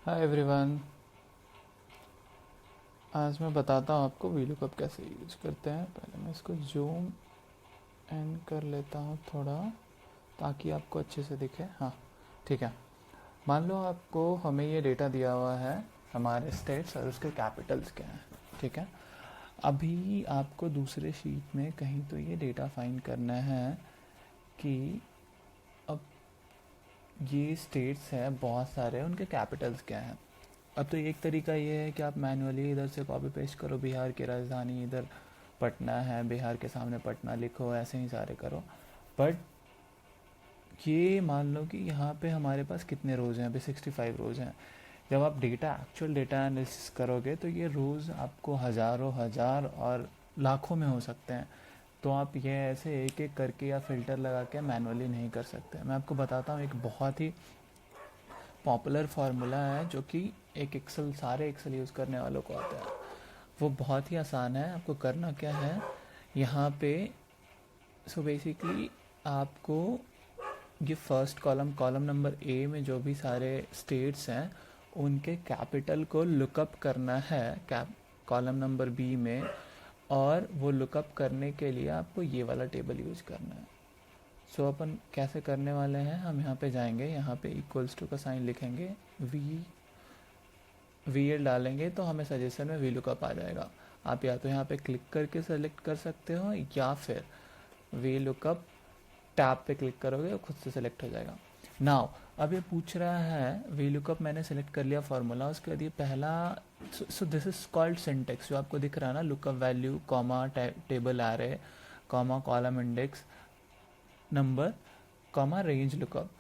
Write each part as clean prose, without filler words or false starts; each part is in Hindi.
Hi everyone. आज मैं बताता हूँ आपको वीलुकअप कैसे यूज करते हैं। पहले मैं इसको जूम इन कर लेता हूँ थोड़ा, ताकि आपको अच्छे से दिखे। हाँ, ठीक है। मान लो आपको हमें ये डेटा दिया हुआ है, हमारे स्टेट्स और उसके कैपिटल्स क्या हैं। ठीक है। अभी आपको दूसरे शीट में कहीं तो ये डेटा फाइंड करना है कि अब ये स्टेट्स हैं बहुत सारे, उनके कैपिटल्स क्या हैं। अब तो एक तरीका ये है कि आप मैनुअली इधर से कॉपी पेस्ट करो, बिहार की राजधानी इधर पटना है, बिहार के सामने पटना लिखो, ऐसे ही सारे करो। बट ये मान लो कि यहाँ पे हमारे पास कितने रोज़ हैं, अभी 65 रोज़ हैं। जब आप एक्चुअल डेटा एनालिसिस करोगे तो ये रोज़ आपको हज़ारों हज़ार और लाखों में हो सकते हैं। तो आप ये ऐसे एक एक करके या फ़िल्टर लगा के मैनुअली नहीं कर सकते। मैं आपको बताता हूँ, एक बहुत ही पॉपुलर फार्मूला है जो कि एक एक्सेल, सारे एक्सेल यूज़ करने वालों को आता है। वो बहुत ही आसान है। आपको करना क्या है यहाँ पे, सो बेसिकली आपको ये first column, column number A में जो भी सारे स्टेट्स हैं उनके कैपिटल को लुकअप करना है कैप कॉलम नंबर बी में। और वो लुकअप करने के लिए आपको ये वाला टेबल यूज करना है। सो अपन कैसे करने वाले हैं, हम यहाँ पे जाएंगे, यहाँ पे इक्वल्स टू का साइन लिखेंगे, वी एल डालेंगे तो हमें सजेशन में वी लुकअप आ जाएगा। आप या तो यहाँ पे क्लिक करके सेलेक्ट कर सकते हो, या फिर वी लुकअप टैब पे क्लिक करोगे और खुद से सेलेक्ट हो जाएगा। नाउ अब ये पूछ रहा है, वी लुकअप मैंने सेलेक्ट कर लिया फार्मूला, उसके बाद ये पहला, so this is called syntax. जो आपको दिख रहा है ना, lookup value comma table array comma column index number comma range lookup.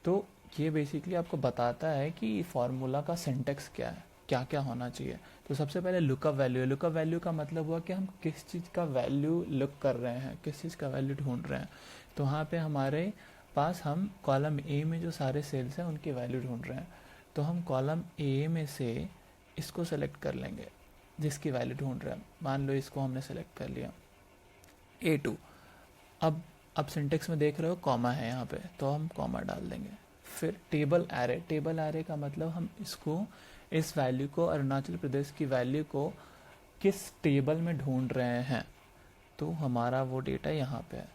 तो ये बेसिकली आपको बताता है कि फार्मूला का सिंटेक्स क्या है, क्या क्या होना चाहिए। तो सबसे पहले लुकअप वैल्यू है। लुकअप वैल्यू का मतलब हुआ कि हम किस चीज़ का वैल्यू लुक कर रहे हैं, किस चीज़ का वैल्यू ढूंढ रहे हैं। तो वहाँ पे हमारे पास हम कॉलम ए में जो सारे सेल्स हैं उनकी वैल्यू ढूंढ रहे हैं। तो हम कॉलम ए में से इसको सेलेक्ट कर लेंगे जिसकी वैल्यू ढूंढ रहे हैं। मान लो इसको हमने सेलेक्ट कर लिया, A2। अब सिंटेक्स में देख रहे हो कॉमा है यहाँ पे, तो हम कॉमा डाल देंगे। फिर टेबल एरे, टेबल एरे का मतलब हम इसको, इस वैल्यू को, अरुणाचल प्रदेश की वैल्यू को किस टेबल में ढूंढ रहे हैं। तो हमारा वो डेटा यहाँ पे है।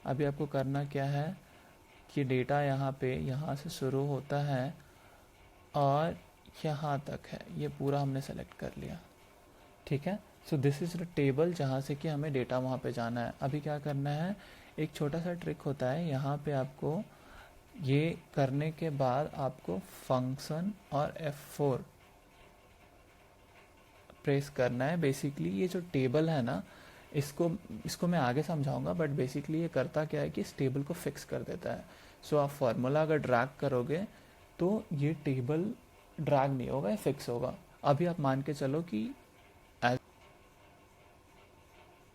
अभी आपको करना क्या है कि डेटा यहाँ पे, यहाँ से शुरू होता है और यहाँ तक है, ये पूरा हमने सेलेक्ट कर लिया। ठीक है। सो दिस इज द टेबल जहाँ से कि हमें डेटा वहाँ पे जाना है। अभी क्या करना है, एक छोटा सा ट्रिक होता है यहाँ पे। आपको ये करने के बाद आपको फंक्शन और F4 प्रेस करना है। बेसिकली ये जो टेबल है ना, इसको इसको मैं आगे समझाऊंगा, बट बेसिकली ये करता क्या है कि इस टेबल को फिक्स कर देता है। सो आप फार्मूला अगर ड्रैग करोगे तो ये टेबल ड्रैग नहीं होगा, ये फिक्स होगा। अभी आप मान के चलो कि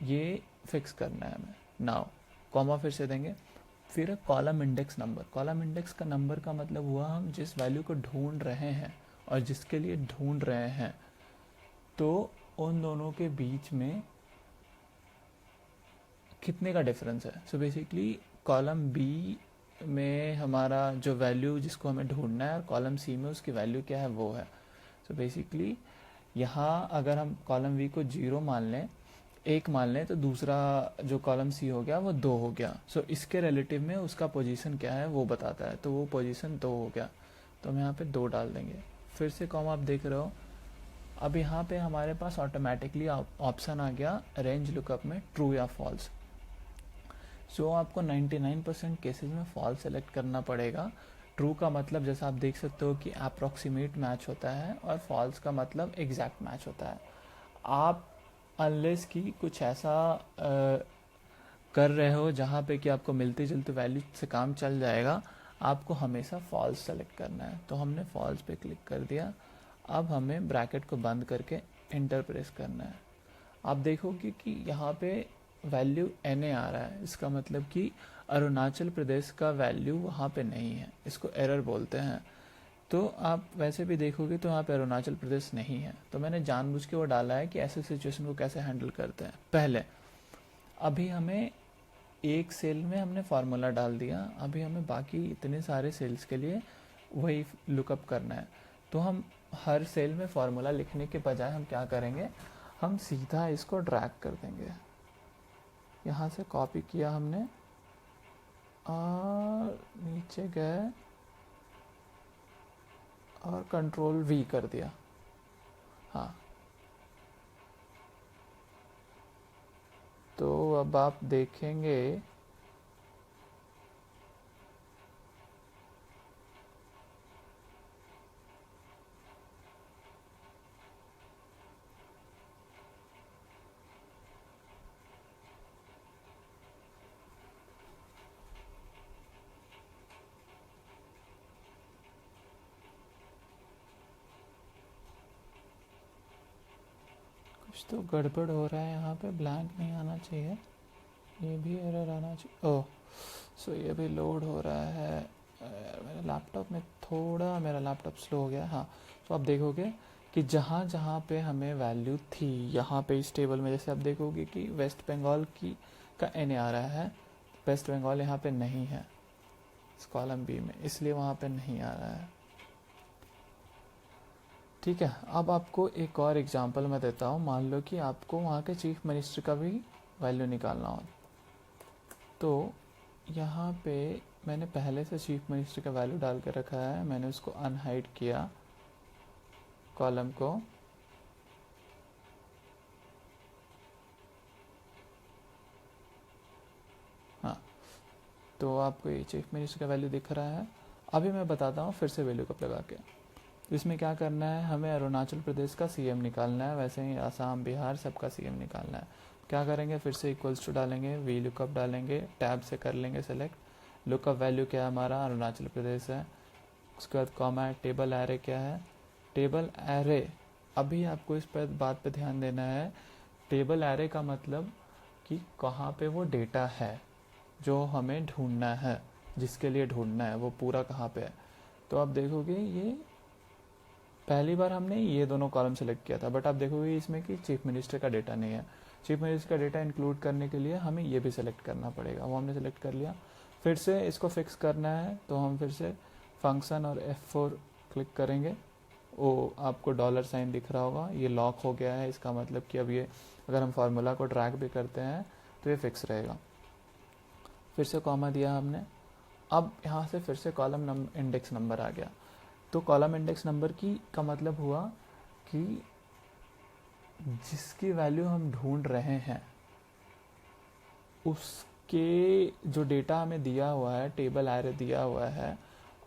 ये फिक्स करना है हमें। नाउ कॉमा फिर से देंगे, फिर column index number. Column index का नंबर का मतलब हुआ हम जिस वैल्यू को ढूंढ रहे हैं और जिसके लिए ढूंढ रहे हैं, तो उन दोनों के बीच में कितने का डिफरेंस है। सो बेसिकली कॉलम बी में हमारा जो वैल्यू जिसको हमें ढूंढना है और कॉलम सी में उसकी वैल्यू क्या है वो है। सो बेसिकली यहाँ अगर हम कॉलम वी को 0 मान लें, 1 मान लें, तो दूसरा जो कॉलम सी हो गया वो 2 हो गया। सो इसके रिलेटिव में उसका पोजीशन क्या है वो बताता है, तो वो पोजीशन 2 हो गया। तो हम यहाँ पे 2 डाल देंगे। फिर से कॉमा आप देख रहे हो, अब यहाँ पे हमारे पास ऑटोमेटिकली ऑप्शन आ गया रेंज लुकअप में ट्रू या फॉल्स। सो आपको 99% केसेस में फॉल्स सेलेक्ट करना पड़ेगा। ट्रू का मतलब जैसा आप देख सकते हो कि अप्रॉक्सीमेट मैच होता है, और फॉल्स का मतलब एग्जैक्ट मैच होता है। आप अनलेस की कुछ ऐसा कर रहे हो जहाँ पे कि आपको मिलती जुलती वैल्यू से काम चल जाएगा, आपको हमेशा फॉल्स सेलेक्ट करना है। तो हमने फॉल्स पे क्लिक कर दिया। अब हमें ब्रैकेट को बंद करके इंटर प्रेस करना है। आप देखोगे कि यहाँ पे वैल्यू NA आ रहा है, इसका मतलब कि अरुणाचल प्रदेश का वैल्यू वहाँ पे नहीं है, इसको एरर बोलते हैं। तो आप वैसे भी देखोगे तो यहाँ पे अरुणाचल प्रदेश नहीं है। तो मैंने जानबूझ के वो डाला है कि ऐसे सिचुएशन को कैसे हैंडल करते हैं। पहले अभी हमें एक सेल में हमने फार्मूला डाल दिया, अभी हमें बाकी इतने सारे सेल्स के लिए वही लुकअप करना है। तो हम हर सेल में फॉर्मूला लिखने के बजाय हम क्या करेंगे, हम सीधा इसको ड्रैग कर देंगे। यहाँ से कॉपी किया हमने और नीचे गए और कंट्रोल V कर दिया। हाँ, तो अब आप देखेंगे कुछ तो गड़बड़ हो रहा है यहाँ पे, ब्लैंक नहीं आना चाहिए, ये भी एरर आना चाहिए। ओह, सो ये भी लोड हो रहा है। मेरे लैपटॉप में थोड़ा, मेरा लैपटॉप स्लो हो गया। हाँ, तो आप देखोगे कि जहाँ जहाँ पे हमें वैल्यू थी, यहाँ पे इस टेबल में जैसे आप देखोगे कि वेस्ट बंगाल की का एन आ रहा है, वेस्ट बंगाल यहाँ पे नहीं है इस कॉलम बी में, इसलिए वहाँ पे नहीं आ रहा है। ठीक है, अब आपको एक और एग्जांपल मैं देता हूँ। मान लो कि आपको वहाँ के चीफ मिनिस्टर का भी वैल्यू निकालना हो, तो यहाँ पे मैंने पहले से चीफ मिनिस्टर का वैल्यू डाल के रखा है, मैंने उसको अनहाइड किया कॉलम को। हाँ, तो आपको ये चीफ मिनिस्टर का वैल्यू दिख रहा है। अभी मैं बताता हूँ फिर से वैल्यू कप लगा के। इसमें क्या करना है, हमें अरुणाचल प्रदेश का सीएम निकालना है, वैसे ही आसाम बिहार सबका सीएम निकालना है। क्या करेंगे, फिर से इक्वल्स टू डालेंगे, वी लुकअप डालेंगे, टैब से कर लेंगे सेलेक्ट। लुकअप वैल्यू क्या है हमारा, अरुणाचल प्रदेश है। उसके बाद कॉमा है, टेबल एरे क्या है, टेबल एरे। अभी आपको इस पर बात पे ध्यान देना है, टेबल एरे का मतलब कि कहाँ पे वो डेटा है जो हमें ढूंढना है, जिसके लिए ढूंढना है वो पूरा कहाँ पे है। तो आप देखोगे ये पहली बार हमने ये दोनों कॉलम सेलेक्ट किया था, बट आप देखोगे इसमें कि चीफ मिनिस्टर का डेटा नहीं है। चीफ मिनिस्टर का डेटा इंक्लूड करने के लिए हमें ये भी सिलेक्ट करना पड़ेगा, वो हमने सेलेक्ट कर लिया। फिर से इसको फिक्स करना है, तो हम फिर से फंक्शन और F4 क्लिक करेंगे। वो आपको डॉलर साइन दिख रहा होगा, ये लॉक हो गया है, इसका मतलब कि अब ये अगर हम फार्मूला को ड्रैग भी करते हैं तो ये फिक्स रहेगा। फिर से कॉमा दिया हमने। अब यहाँ से फिर से कॉलम इंडेक्स नंबर आ गया। तो कॉलम इंडेक्स नंबर की का मतलब हुआ कि जिसकी वैल्यू हम ढूंढ रहे हैं उसके जो डेटा हमें दिया हुआ है, टेबल एरे दिया हुआ है,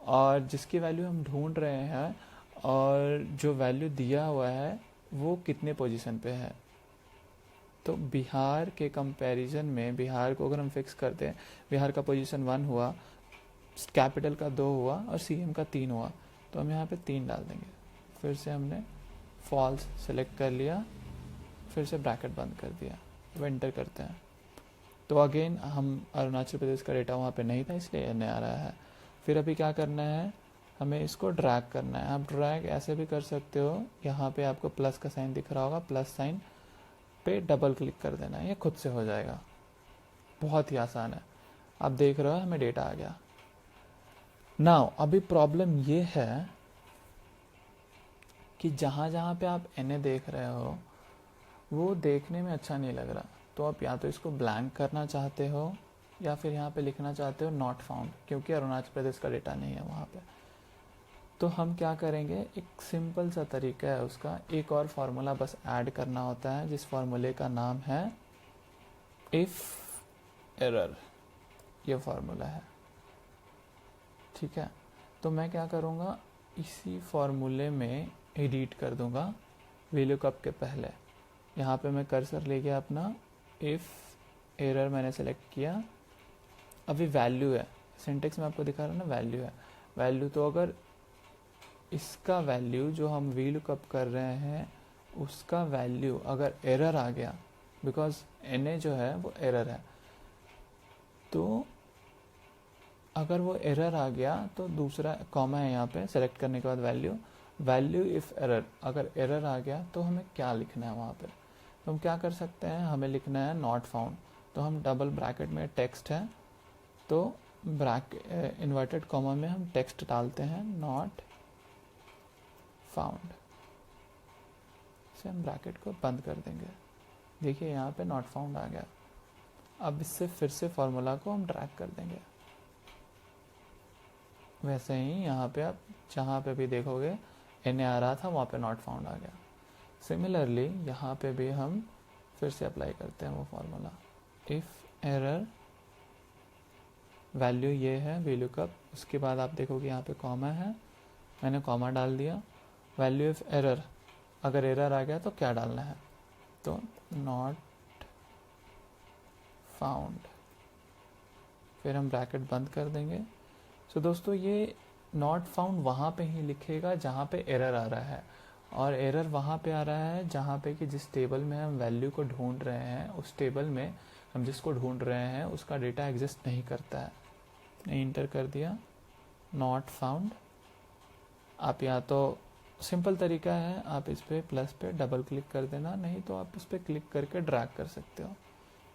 और जिसकी वैल्यू हम ढूंढ रहे हैं और जो वैल्यू दिया हुआ है वो कितने पोजीशन पे है। तो बिहार के कंपैरिजन में, बिहार को अगर हम फिक्स करते हैं, बिहार का पोजीशन 1 हुआ, कैपिटल का 2 हुआ और सीएम का 3 हुआ, तो हम यहाँ पे 3 डाल देंगे। फिर से हमने फॉल्स सेलेक्ट कर लिया, फिर से ब्रैकेट बंद कर दिया, अब एंटर करते हैं। तो अगेन हम अरुणाचल प्रदेश का डेटा वहाँ पे नहीं था, इसलिए नहीं आ रहा है। फिर अभी क्या करना है, हमें इसको ड्रैग करना है। आप ड्रैग ऐसे भी कर सकते हो, यहाँ पे आपको प्लस का साइन दिख रहा होगा, प्लस साइन पे डबल क्लिक कर देना है, ये खुद से हो जाएगा, बहुत ही आसान है। आप देख रहे हो हमें डेटा आ गया। नाउ अभी प्रॉब्लम ये है कि जहाँ जहाँ पे आप एन देख रहे हो वो देखने में अच्छा नहीं लग रहा, तो आप या तो इसको ब्लैंक करना चाहते हो या फिर यहाँ पे लिखना चाहते हो नॉट फाउंड, क्योंकि अरुणाचल प्रदेश का डेटा नहीं है वहाँ पे। तो हम क्या करेंगे, एक सिंपल सा तरीका है उसका, एक और फार्मूला बस ऐड करना होता है, जिस फार्मूले का नाम है इफ एरर। ये फार्मूला है, ठीक है। तो मैं क्या करूँगा, इसी फार्मूले में एडिट कर दूंगा VLOOKUP के पहले। यहाँ पे मैं कर्सर ले गया अपना, इफ एरर मैंने सेलेक्ट किया। अभी वैल्यू है, सिंटेक्स में आपको दिखा रहा है ना, वैल्यू है। वैल्यू तो अगर इसका वैल्यू जो हम VLOOKUP कर रहे हैं उसका वैल्यू अगर एरर आ गया, बिकॉज NA जो है वो एरर है, तो अगर वो एरर आ गया तो दूसरा कॉमा है यहाँ पे, सेलेक्ट करने के बाद वैल्यू इफ एरर, अगर एरर आ गया तो हमें क्या लिखना है वहाँ पे। तो हम क्या कर सकते हैं, हमें लिखना है नॉट फाउंड। तो हम डबल ब्रैकेट में टेक्स्ट है, तो इन्वर्टेड कॉमा में हम टेक्स्ट डालते हैं नॉट फाउंड। से हम ब्रैकेट को बंद कर देंगे। देखिए यहाँ पे नॉट फाउंड आ गया। अब इससे फिर से फॉर्मूला को हम ड्रैग कर देंगे। वैसे ही यहाँ पे आप जहाँ पे भी देखोगे NA आ रहा था, वहाँ पे नॉट फाउंड आ गया। सिमिलरली यहाँ पे भी हम फिर से अप्लाई करते हैं वो फॉर्मूला। इफ़ एरर वैल्यू ये है VLOOKUP, उसके बाद आप देखोगे यहाँ पे कॉमा है, मैंने कॉमा डाल दिया। वैल्यू इफ एरर, अगर एरर आ गया तो क्या डालना है, तो नॉट फाउंड, फिर हम ब्रैकेट बंद कर देंगे। सो दोस्तों ये नॉट फाउंड वहाँ पे ही लिखेगा जहाँ पे एरर आ रहा है, और एरर वहाँ पे आ रहा है जहाँ पे कि जिस टेबल में हम वैल्यू को ढूंढ रहे हैं, उस टेबल में हम जिसको ढूंढ रहे हैं उसका डेटा एग्जिस्ट नहीं करता है। इंटर कर दिया नॉट फाउंड। आप या तो सिंपल तरीका है, आप इस पर प्लस पे डबल क्लिक कर देना, नहीं तो आप इस पर क्लिक करके ड्रैग कर सकते हो,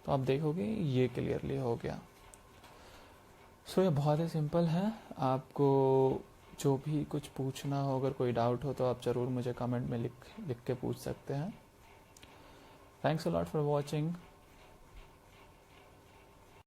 तो आप देखोगे ये क्लियरली हो गया। सो ये बहुत ही सिंपल है। आपको जो भी कुछ पूछना हो, अगर कोई डाउट हो तो आप ज़रूर मुझे कमेंट में लिख के पूछ सकते हैं। Thanks a lot for watching.